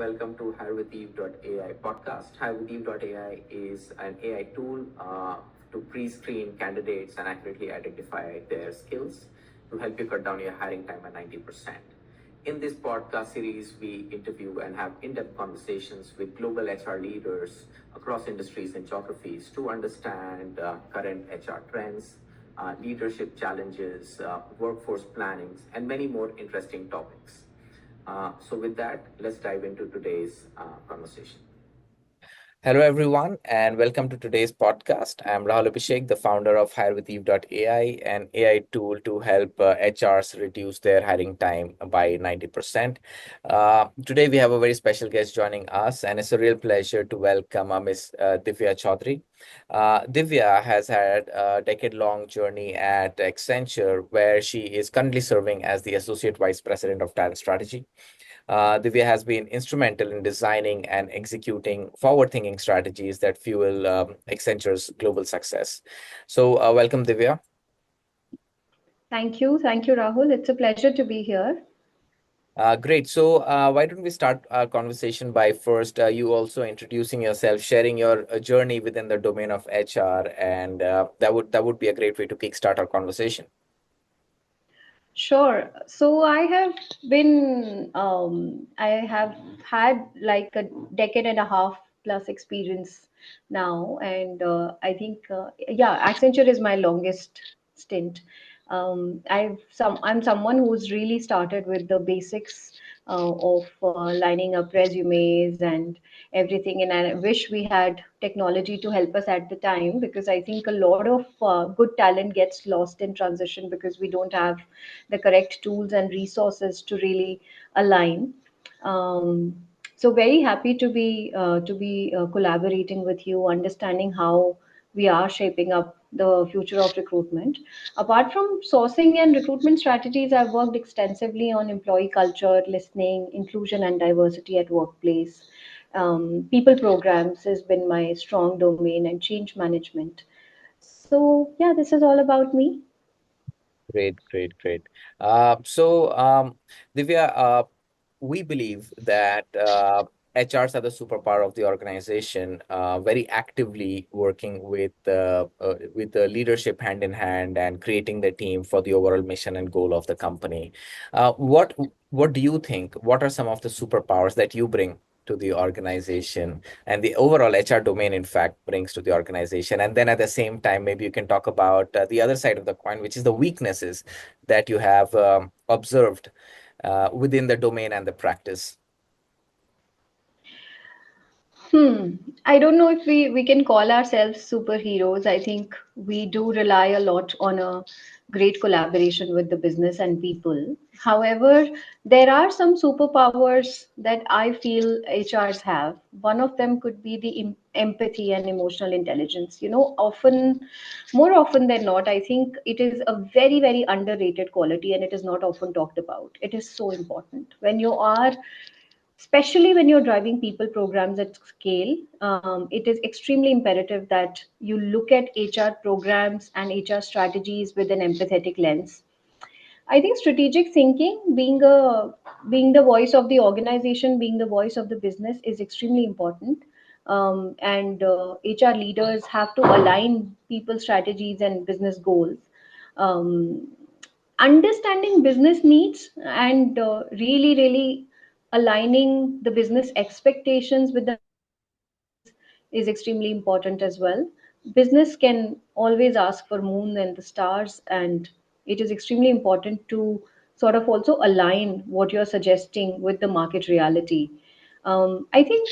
Welcome to HirewithEve.ai podcast. HirewithEve.ai is an AI tool to pre-screen candidates and accurately identify their skills to help you cut down your hiring time by 90%. In this podcast series, we interview and have in-depth conversations with global HR leaders across industries and geographies to understand current HR trends, leadership challenges, workforce plannings, and many more interesting topics. So with that, let's dive into today's conversation. Hello, everyone, and welcome to today's podcast. I'm Rahul Abhishek, the founder of HirewithEve.ai, an AI tool to help HRs reduce their hiring time by 90%. Today, we have a very special guest joining us, and it's a real pleasure to welcome Ms. Divya Chaudhary. Divya has had a decade-long journey at Accenture, where she is currently serving as the Associate Vice President of Talent Strategy. Divya has been instrumental in designing and executing forward-thinking strategies that fuel Accenture's global success. So, welcome, Divya. Thank you. Thank you, Rahul. It's a pleasure to be here. Great. So, why don't we start our conversation by first you also introducing yourself, sharing your journey within the domain of HR, and that would be a great way to kickstart our conversation. Sure. So I have had like a decade and a half plus experience now, and yeah, Accenture is my longest stint. I'm someone who's really started with the basics of lining up resumes and everything, and I wish we had technology to help us at the time because I think a lot of good talent gets lost in transition because we don't have the correct tools and resources to really align. Um, so very happy to be collaborating with you, understanding how we are shaping up the future of recruitment. Apart from sourcing and recruitment strategies, I've worked extensively on employee culture, listening, inclusion, and diversity at workplace. People programs has been my strong domain, and change management. So yeah, this is all about me. Great, great, great. Divya, we believe that HRs are the superpower of the organization, very actively working with the leadership hand in hand and creating the team for the overall mission and goal of the company. What do you think? What are some of the superpowers that you bring to the organization and the overall HR domain, in fact, brings to the organization? And then at the same time, maybe you can talk about the other side of the coin, which is the weaknesses that you have observed within the domain and the practice. Hmm. I don't know if we can call ourselves superheroes. I think we do rely a lot on a great collaboration with the business and people. However, there are some superpowers that I feel HRs have. One of them could be the empathy and emotional intelligence. More often than not, I think it is a very, very underrated quality and it is not often talked about. It is so important. When you are especially when you're driving people programs at scale, it is extremely imperative that you look at HR programs and HR strategies with an empathetic lens. I think strategic thinking, being the voice of the organization, being the voice of the business, is extremely important. And HR leaders have to align people's strategies and business goals. Um, Understanding business needs and really aligning the business expectations with the management goals is extremely important as well. Business can always ask for moon and the stars, and it is extremely important to sort of also align what you're suggesting with the market reality. I think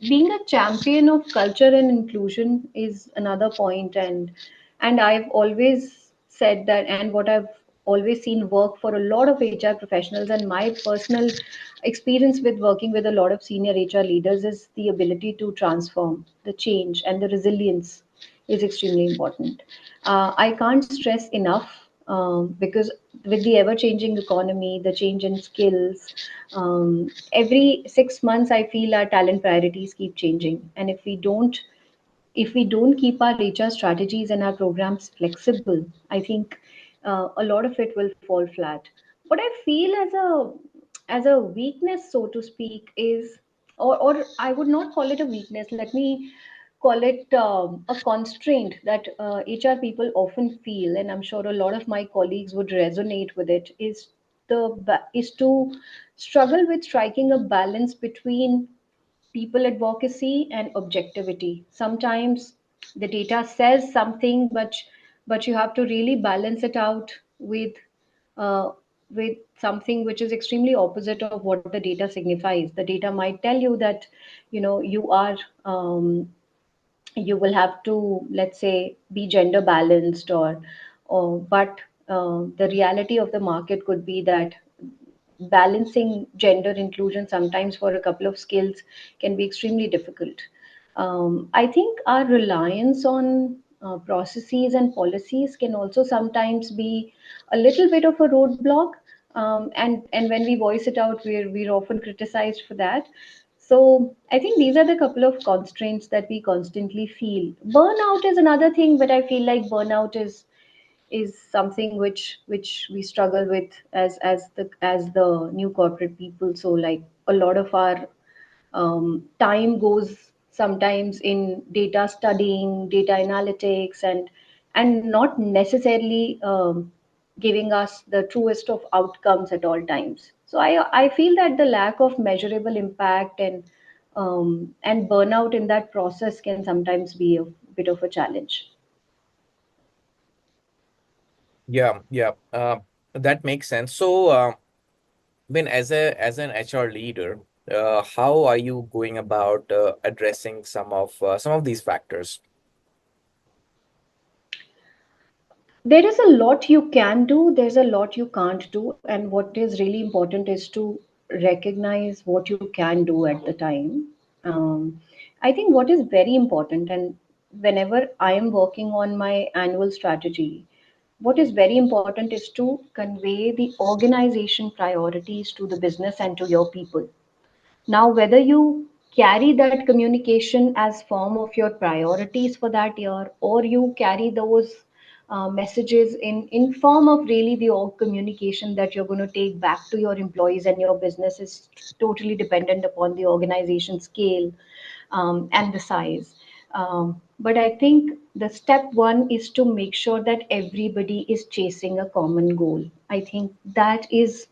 being a champion of culture and inclusion is another point, and I've always said that, and what I've always seen work for a lot of HR professionals, and my personal experience with working with a lot of senior HR leaders is the ability to transform, the change, and the resilience is extremely important. I can't stress enough because with the ever changing economy, the change in skills, every 6 months I feel our talent priorities keep changing. And if we don't keep our HR strategies and our programs flexible, I think a lot of it will fall flat. What I feel as a as a weakness, so to speak, is, or I would not call it a weakness. Let me call it a constraint that HR people often feel, and I'm sure a lot of my colleagues would resonate with it. Is to struggle with striking a balance between people advocacy and objectivity. Sometimes the data says something, but you have to really balance it out uh, with something which is extremely opposite of what the data signifies. The data might tell you that um, you will have to, let's say, be gender balanced, or but the reality of the market could be that balancing gender inclusion sometimes for a couple of skills can be extremely difficult. I think our reliance on processes and policies can also sometimes be a little bit of a roadblock. And when we voice it out, we're often criticized for that. So I think these are the couple of constraints that we constantly feel. Burnout is another thing, but I feel like burnout is something which we struggle with as the new corporate people. So like a lot of our time goes sometimes in data studying, data analytics, and not necessarily giving us the truest of outcomes at all times. So I feel that the lack of measurable impact and burnout in that process can sometimes be a bit of a challenge. Yeah, yeah. That makes sense. So, when as an HR leader, how are you going about addressing some of these factors? There is a lot you can do, there's a lot you can't do, and what is really important is to recognize what you can do at the time. I think what is very important, and whenever I am working on my annual strategy, what is very important is to convey the organization priorities to the business and to your people. Now, whether you carry that communication as form of your priorities for that year, or you carry those messages in form of really the org communication that you're going to take back to your employees and your business, is totally dependent upon the organization scale and the size. But I think the step one is to make sure that everybody is chasing a common goal. I think that is,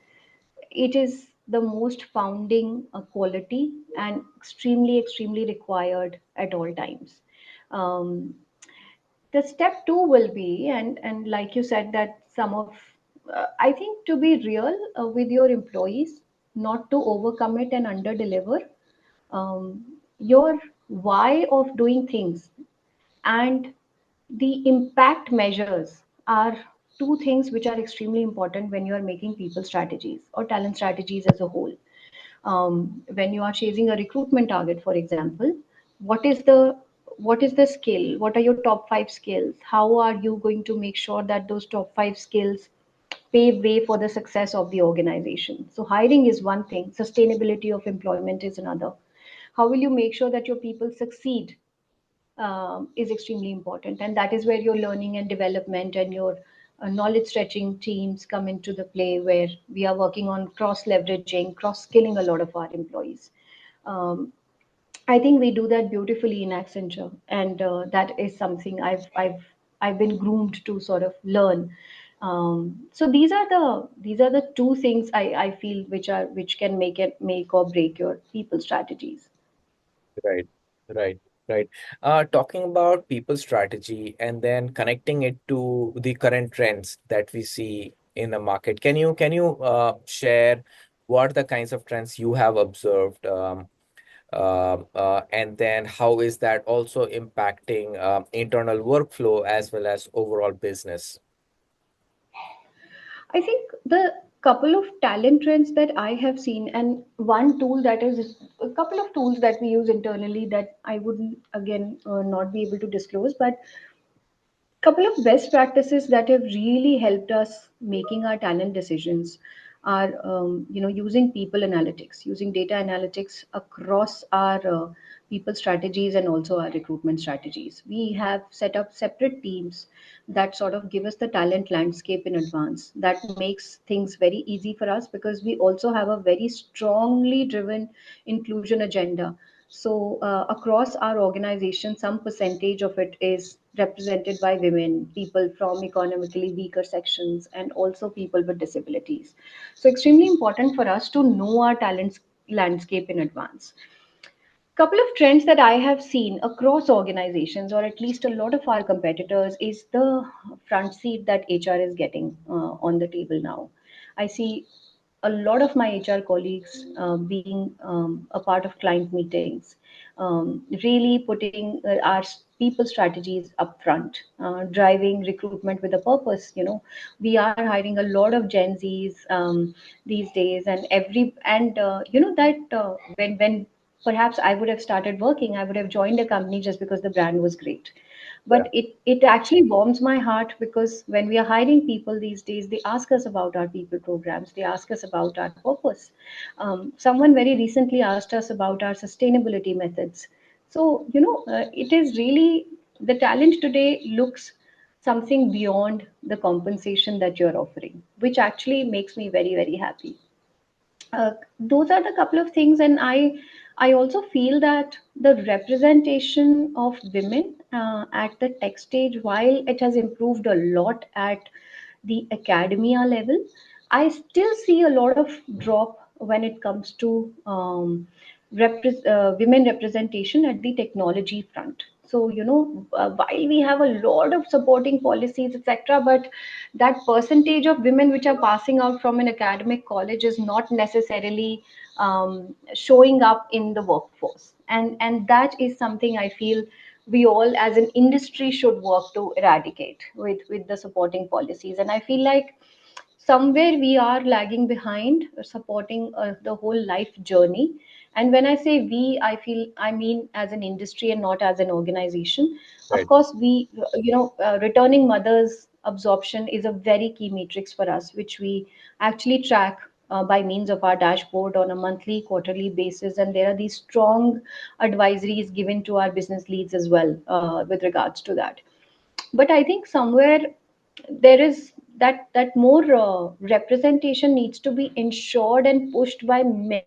it is the most founding quality and extremely required at all times. um, the step two will be, and like you said, that some of I think, to be real with your employees, not to overcommit and under deliver. Your why of doing things and the impact measures are two things which are extremely important when you are making people strategies or talent strategies as a whole. When you are chasing a recruitment target, for example, what is the skill, what are your top 5 skills, how are you going to make sure that those top 5 skills pave way for the success of the organization? So hiring is one thing, sustainability of employment is another. How will you make sure that your people succeed is extremely important, and that is where your learning and development and your knowledge stretching teams come into the play, where we are working on cross leveraging, cross skilling a lot of our employees. um, I think we do that beautifully in Accenture, and that is something I've been groomed to sort of learn. So these are the two things I feel which can make or break your people strategies. Right, right, right. Talking about people strategy and then connecting it to the current trends that we see in the market. Can you share what are the kinds of trends you have observed, and then how is that also impacting internal workflow as well as overall business? I think the couple of talent trends that I have seen, and one tool that is a couple of tools that we use internally that I wouldn't again not be able to disclose, but couple of best practices that have really helped us making our talent decisions are using people analytics, using data analytics across our people strategies and also our recruitment strategies. We have set up separate teams that sort of give us the talent landscape in advance. That makes things very easy for us because we also have a very strongly driven inclusion agenda. So, across our organization, some percentage of it is represented by women, people from economically weaker sections, and also people with disabilities. So, extremely important for us to know our talents landscape in advance. Couple of trends that I have seen across organizations, or at least a lot of our competitors, is the front seat that HR is getting on the table now. I see a lot of my HR colleagues being a part of client meetings, really putting our people strategies up front, driving recruitment with a purpose. We are hiring a lot of Gen Zs these days, and that when perhaps I would have started working, I would have joined a company just because the brand was great. Yeah, But it actually warms my heart because when we are hiring people these days, they ask us about our people programs, they ask us about our purpose. Someone very recently asked us about our sustainability methods. So, it is really the talent today looks something beyond the compensation that you're offering, which actually makes me very, very happy. Those are the couple of things, and I also feel that the representation of women at the tech stage, while it has improved a lot at the academia level, I still see a lot of drop when it comes to women representation at the technology front. So, while we have a lot of supporting policies, etc., but that percentage of women which are passing out from an academic college is not necessarily showing up in the workforce, and that is something I feel we all as an industry should work to eradicate with the supporting policies. And I feel like somewhere we are lagging behind supporting the whole life journey. And when I say we, I mean as an industry and not as an organization. Of right. course, we returning mothers absorption is a very key matrix for us, which we actually track by means of our dashboard on a monthly quarterly basis, and there are these strong advisories given to our business leads as well with regards to that. But I think somewhere there is that more representation needs to be ensured and pushed by many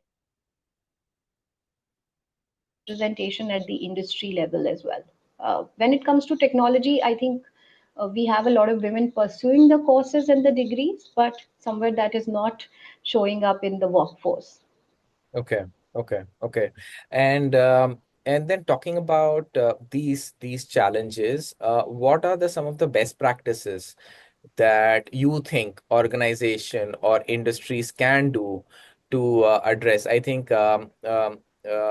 organizations, representation at the industry level as well. When it comes to technology, I think we have a lot of women pursuing the courses and the degrees, but somewhere that is not showing up in the workforce. Okay, okay. And and then talking about these challenges, what are the some of the best practices that you think organization or industries can do to address? I think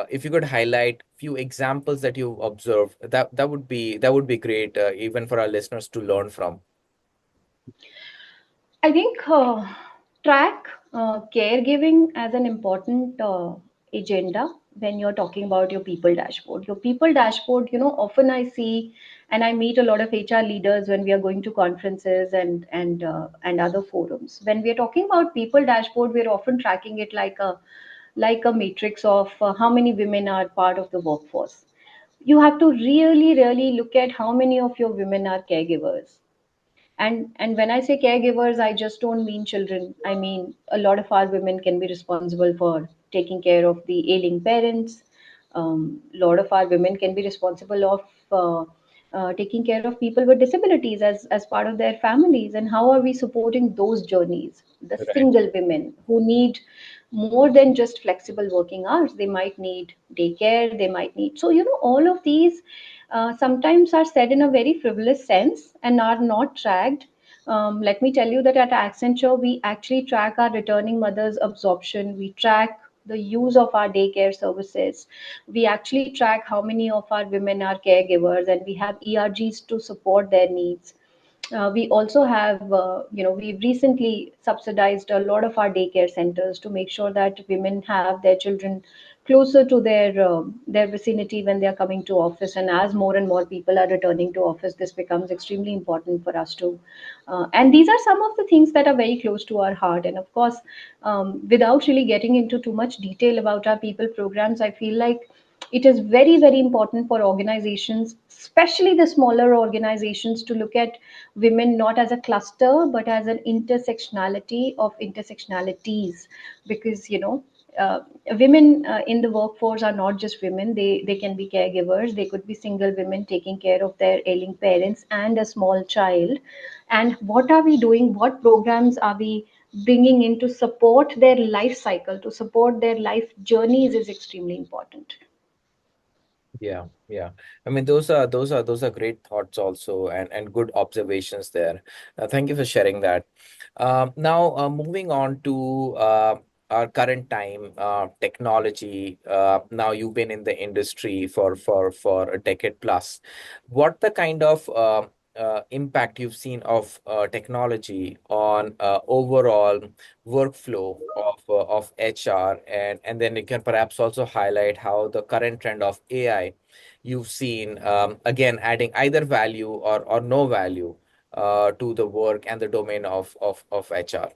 if you could highlight few examples that you've observed, that would be great, even for our listeners to learn from. I think track caregiving as an important agenda when you're talking about your people dashboard. Your people dashboard, often I see and I meet a lot of HR leaders when we are going to conferences and other forums. When we are talking about people dashboard, we're often tracking it like a matrix of how many women are part of the workforce. You have to really, really look at how many of your women are caregivers. And when I say caregivers, I just don't mean children. I mean a lot of our women can be responsible for taking care of the ailing parents. A lot of our women can be responsible of taking care of people with disabilities as part of their families. And how are we supporting those journeys? The Right, single women who need more than just flexible working hours. They might need daycare, they might need. So, all of these sometimes are said in a very frivolous sense and are not tracked. Let me tell you that at Accenture, we actually track our returning mothers' absorption. We track the use of our daycare services. We actually track how many of our women are caregivers, and we have ERGs to support their needs. We also have, we've recently subsidized a lot of our daycare centers to make sure that women have their children closer to their vicinity when they are coming to office. And as more and more people are returning to office, this becomes extremely important for us to. And these are some of the things that are very close to our heart. And of course, without really getting into too much detail about our people programs, I feel like it is very, very important for organizations, especially the smaller organizations, to look at women not as a cluster but as an intersectionality of intersectionalities. Because uh, women in the workforce are not just women. They can be caregivers, they could be single women taking care of their ailing parents and a small child. And what are we doing, what programs are we bringing in to support their life cycle, to support their life journeys, is extremely important. Yeah, yeah. I mean, those are great thoughts also, and good observations there. Thank you for sharing that. Now, moving on to our current time, technology. Now, you've been in the industry for a decade plus. What the kind of impact you've seen of technology on overall workflow of HR, and then you can perhaps also highlight how the current trend of AI you've seen, again, adding either value or no value to the work and the domain of HR.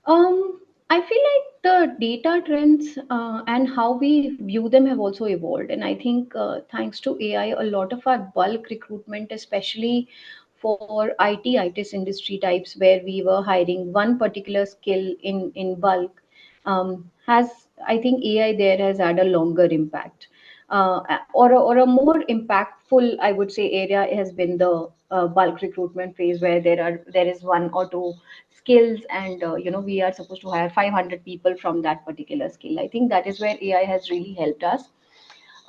Um, I feel like the data trends and how we view them have also evolved. And I think thanks to AI, a lot of our bulk recruitment, especially for ITs industry types, where we were hiring one particular skill in bulk, has, I think AI there has had a longer impact. Or a more impactful, I would say, area has been the bulk recruitment phase, where there is one or two skills, and we are supposed to hire 500 people from that particular skill. I think that is where AI has really helped us.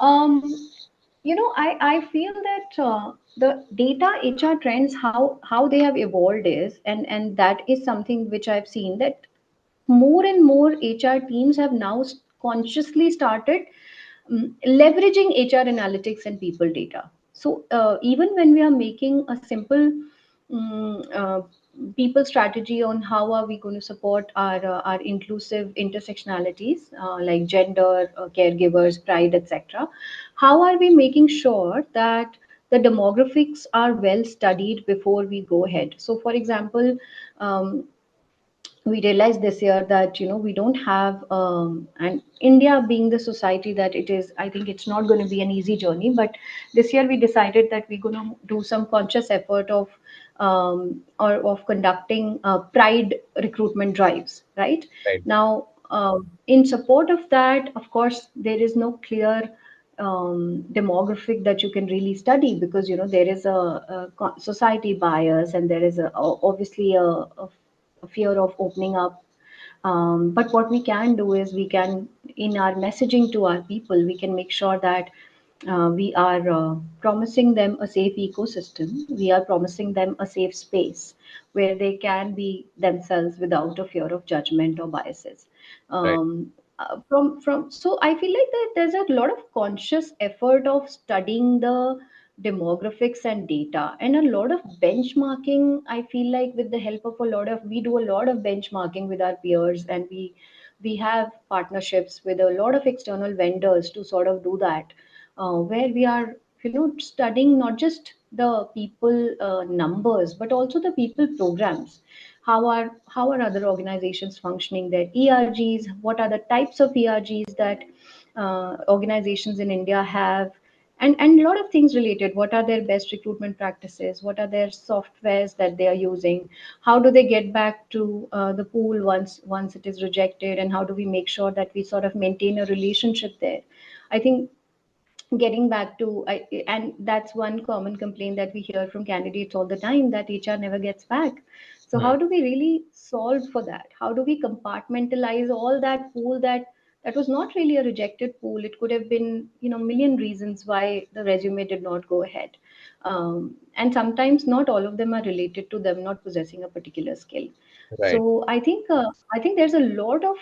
I feel that the data HR trends, how they have evolved is, and that is something which I've seen, that more and more HR teams have now consciously started leveraging HR analytics and people data. So even when we are making a simple um, uh, people strategy on how are we going to support our inclusive intersectionalities, like gender, caregivers, pride, etc., how are we making sure that the demographics are well studied before we go ahead? So, for example, um, we realized this year that we don't have, and India being the society that it is, I think it's not going to be an easy journey. But this year we decided that we're going to do some conscious effort of or of conducting pride recruitment drives, right? Right, Now, in support of that, of course, there is no clear demographic that you can really study, because there is a society bias, and there is obviously a fear of opening up. But what we can do is, we can, in our messaging to our people, we can make sure that we are promising them a safe ecosystem. We are promising them a safe space where they can be themselves without a fear of judgment or biases. right, From So I feel like that there's a lot of conscious effort of studying the demographics and data, and a lot of benchmarking. I feel like, with the help of a lot of, we do a lot of benchmarking with our peers, and we have partnerships with a lot of external vendors to sort of do that, where we are studying not just the people numbers, but also the people programs. How are other organizations functioning, their ERGs, what are the types of ERGs that organizations in India have, and a lot of things related. What are their best recruitment practices, what are their softwares that they are using, how do they get back to the pool once it is rejected, and how do we make sure that we sort of maintain a relationship there. I think, getting back to and that's one common complaint that we hear from candidates all the time, that HR never gets back. So hmm, how do we really solve for that? How do we compartmentalize all that pool, that was not really a rejected pool? It could have been million reasons why the resume did not go ahead. And sometimes not all of them are related to them not possessing a particular skill. right, So I think there's a lot of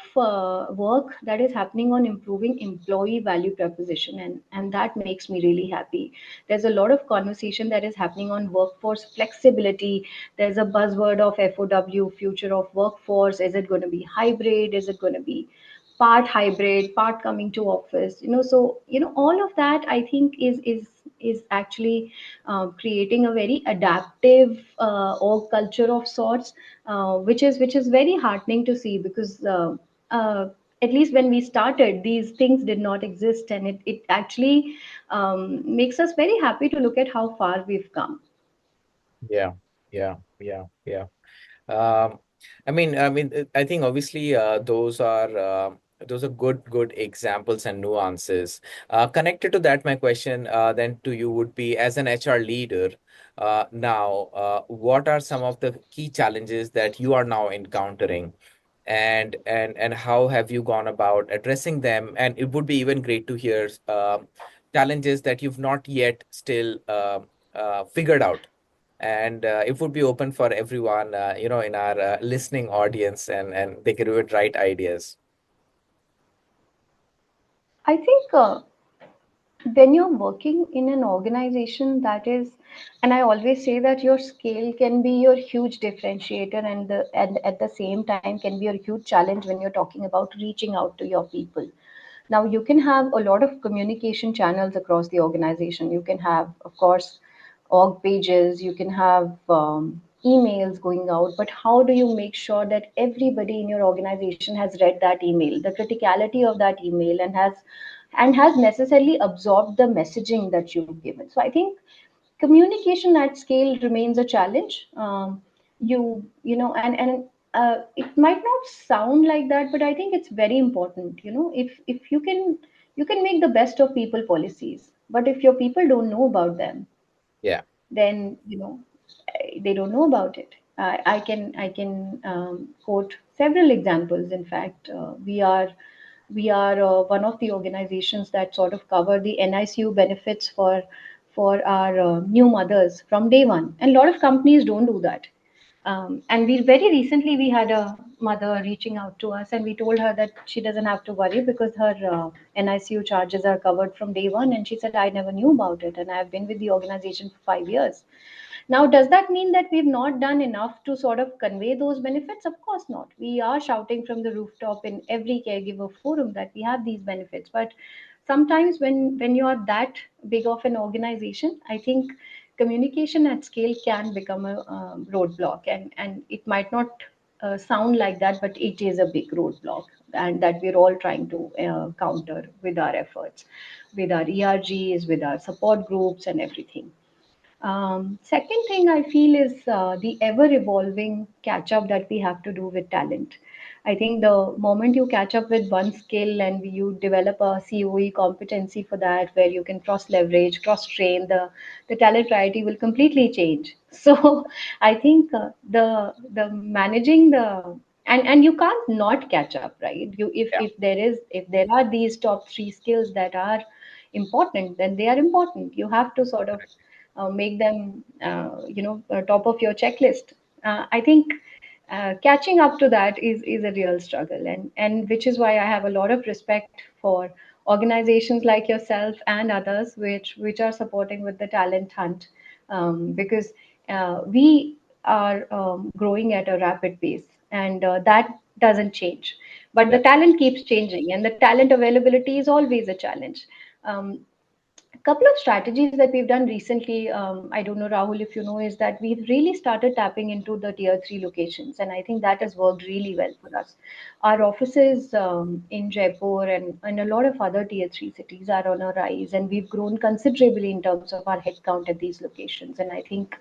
work that is happening on improving employee value proposition, and that makes me really happy. There's a lot of conversation that is happening on workforce flexibility. There's a buzzword of FOW, future of workforce. Is it going to be hybrid? Is it going to be part hybrid, part coming to office? So all of that, I think, is actually creating a very adaptive org culture of sorts, which is very heartening to see, because uh, at least when we started, these things did not exist, and it actually makes us very happy to look at how far we've come. Yeah, yeah. Um, I think obviously those are good examples and nuances. Connected to that, my question then to you would be, as an HR leader, now, what are some of the key challenges that you are now encountering, and how have you gone about addressing them? And it would be even great to hear challenges that you've not yet still figured out, and it would be open for everyone, in our listening audience, and they can even write ideas. I think when you're working in an organization that is, and I always say that your scale can be your huge differentiator, and at the same time can be a huge challenge when you're talking about reaching out to your people. Now, you can have a lot of communication channels across the organization. You can have, of course, org pages, you can have emails going out, but how do you make sure that everybody in your organization has read that email, the criticality of that email, and has necessarily absorbed the messaging that you've given? So I think communication at scale remains a challenge. It might not sound like that, but I think it's very important. If you can make the best of people policies, but if your people don't know about them, Yeah, then they don't know about it. I can quote several examples. In fact, we are one of the organizations that sort of cover the NICU benefits for our new mothers from day one, and a lot of companies don't do that. And we very recently we had a mother reaching out to us, and we told her that she doesn't have to worry because her NICU charges are covered from day one. And she said, "I never knew about it, and I've been with the organization for 5 years." Now, does that mean that we've not done enough to sort of convey those benefits? Of course not. We are shouting from the rooftop in every caregiver forum that we have these benefits. But sometimes when you are that big of an organization, I think communication at scale can become a roadblock. And it might not sound like that, but it is a big roadblock. And that we're all trying to counter with our efforts, with our ERGs, with our support groups, and everything. Second thing I feel is the ever evolving catch up that we have to do with talent. I think the moment you catch up with one skill and you develop a COE competency for that, where you can cross leverage, cross train, the talent priority will completely change. So I think the managing the and you can't not catch up, right? You yeah, if there are these top three skills that are important, then they are important. You have to sort of make them top of your checklist. I think catching up to that is a real struggle, and which is why I have a lot of respect for organizations like yourself and others which are supporting with the talent hunt, because we are growing at a rapid pace, and that doesn't change, but the yeah. talent keeps changing, and the talent availability is always a challenge. um, a couple of strategies that we've done recently, I don't know, Rahul, if you know, is that we've really started tapping into the tier three locations. And I think that has worked really well for us. Our offices in Jaipur and a lot of other tier three cities are on a rise, and we've grown considerably in terms of our headcount at these locations. And I think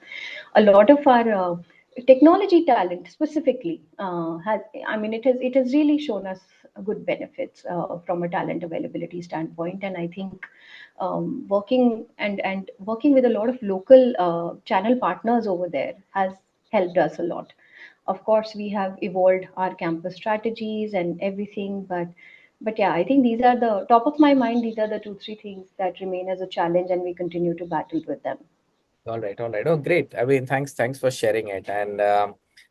a lot of our technology talent specifically it has really shown us good benefits from a talent availability standpoint. And I think working with a lot of local channel partners over there has helped us a lot. Of course, we have evolved our campus strategies and everything, but yeah, I think these are the top of my mind. These are the two, three things that remain as a challenge, and we continue to battle with them. All right, all right. Oh, great. I mean, thanks for sharing it. And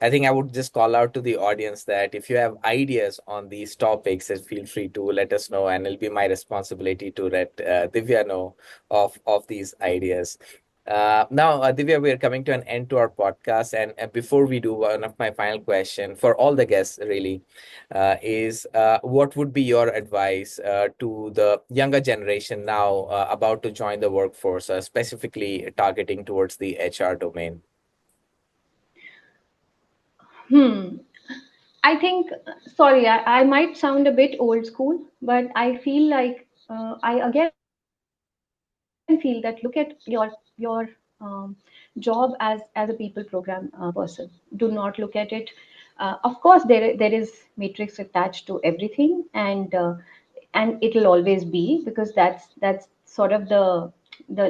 I think I would just call out to the audience that if you have ideas on these topics, then feel free to let us know, and it'll be my responsibility to let Divya know of these ideas. Now, Divya, we are coming to an end to our podcast, and before we do, one of my final question for all the guests really is what would be your advice to the younger generation now about to join the workforce, specifically targeting towards the HR domain? Hmm. I think, sorry, I might sound a bit old school, but I feel like I again feel that look at your job as a people program person. Do not look at it. Of course, there is matrix attached to everything, and it'll always be, because that's sort of the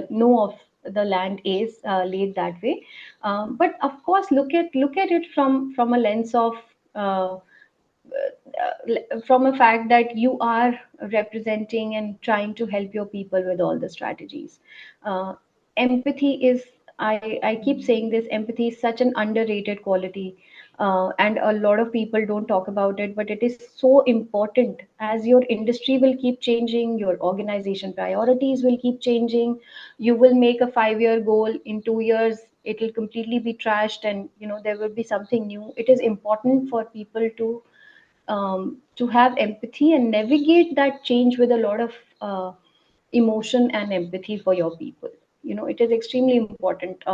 know of the land is laid that way. But of course, look at it from a lens of uh, from a fact that you are representing and trying to help your people with all the strategies. Uh, Empathy is, I keep saying this, empathy is such an underrated quality. And a lot of people don't talk about it, but it is so important. As your industry will keep changing, your organization priorities will keep changing. You will make a 5-year goal, in 2 years it will completely be trashed, and there will be something new. It is important for people to have empathy and navigate that change with a lot of emotion and empathy for your people. It is extremely important.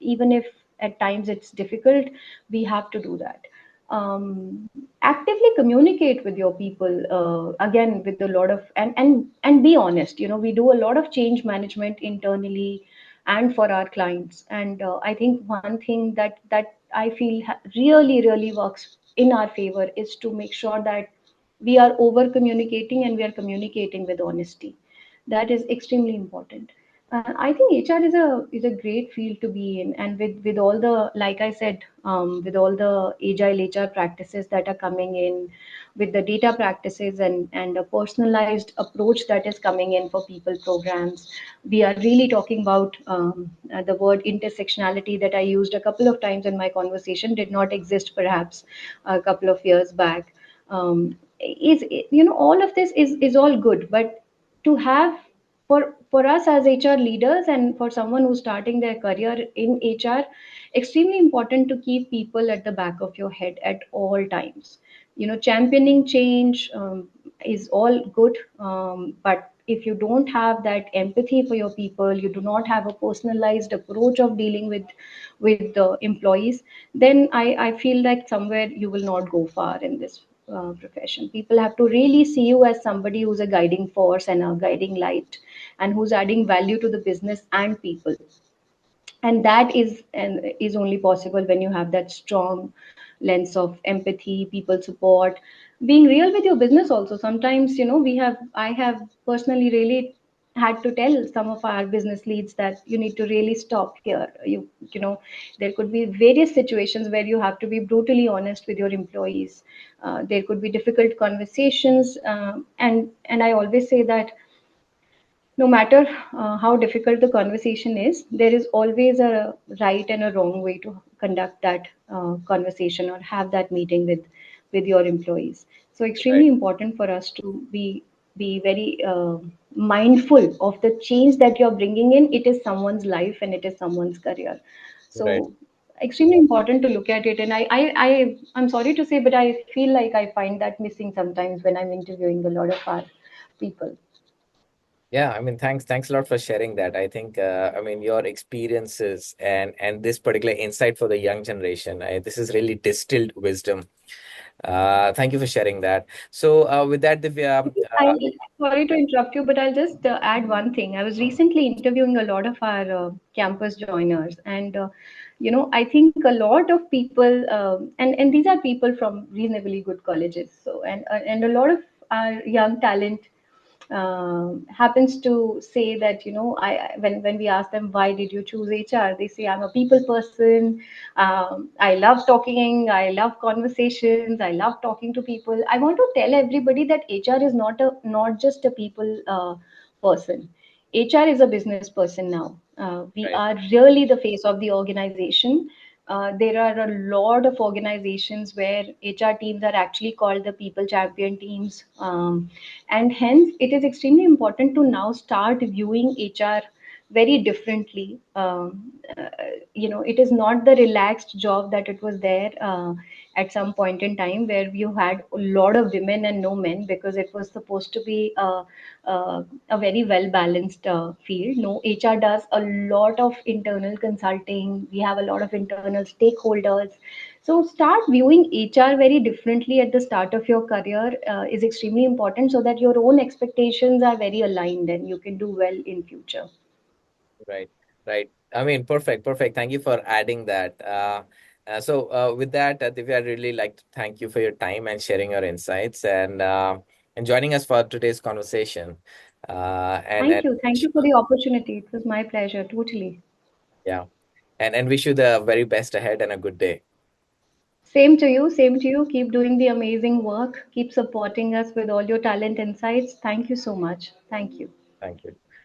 Even if at times it's difficult, we have to do that. Actively communicate with your people, again, with a lot of, and be honest. We do a lot of change management internally and for our clients. And I think one thing that I feel really works in our favor is to make sure that we are over communicating and we are communicating with honesty. That is extremely important. I think HR is a great field to be in, and with all the, like I said, with all the agile HR practices that are coming in, with the data practices and a personalized approach that is coming in for people programs. We are really talking about the word intersectionality that I used a couple of times in my conversation did not exist perhaps a couple of years back. Is all of this is all good, but to have, for us as HR leaders and for someone who's starting their career in HR, extremely important to keep people at the back of your head at all times. Championing change is all good, but if you don't have that empathy for your people, you do not have a personalized approach of dealing with the employees, then I feel like somewhere you will not go far in this profession. People have to really see you as somebody who's a guiding force and a guiding light, and who's adding value to the business and people. And that is only possible when you have that strong lens of empathy, people support, being real with your business also. Sometimes, I have personally really had to tell some of our business leads that you need to really stop here. There could be various situations where you have to be brutally honest with your employees. There could be difficult conversations, and I always say that no matter how difficult the conversation is, there is always a right and a wrong way to conduct that conversation or have that meeting with your employees. So Right, extremely important for us to be very mindful of the change that you're bringing in. It is someone's life and it is someone's career. right. So extremely important to look at it. And I'm sorry to say, but I feel like I find that missing sometimes when I'm interviewing a lot of our people. Yeah, I mean, thanks a lot for sharing that. I think, I mean, your experiences and this particular insight for the young generation, this is really distilled wisdom. Thank you for sharing that. So, with that, Divya, I Sorry to interrupt you, but I'll just add one thing. I was recently interviewing a lot of our campus joiners, and I think a lot of people, and these are people from reasonably good colleges. So, and a lot of our young talent happens to say that, when we ask them why did you choose HR, they say I'm a people person. I love talking, I love conversations, I love talking to people. I want to tell everybody that HR is not just a people person. HR is a business person now. We right, are really the face of the organization. There are a lot of organizations where HR teams are actually called the people champion teams. And hence, it is extremely important to now start viewing HR very differently. It is not the relaxed job that it was there at some point in time, where you had a lot of women and no men, because it was supposed to be a very well balanced field. No, HR does a lot of internal consulting. We have a lot of internal stakeholders. So start viewing HR very differently at the start of your career is extremely important, so that your own expectations are very aligned and you can do well in future. Right, right. I mean, perfect, perfect. Thank you for adding that. With that, Divya, I'd really like to thank you for your time and sharing your insights and joining us for today's conversation. And Thank you. Thank you for the opportunity. It was my pleasure. Totally. yeah, and wish you the very best ahead and a good day. Same to you. Same to you. Keep doing the amazing work. Keep supporting us with all your talent insights. Thank you so much. Thank you. Thank you.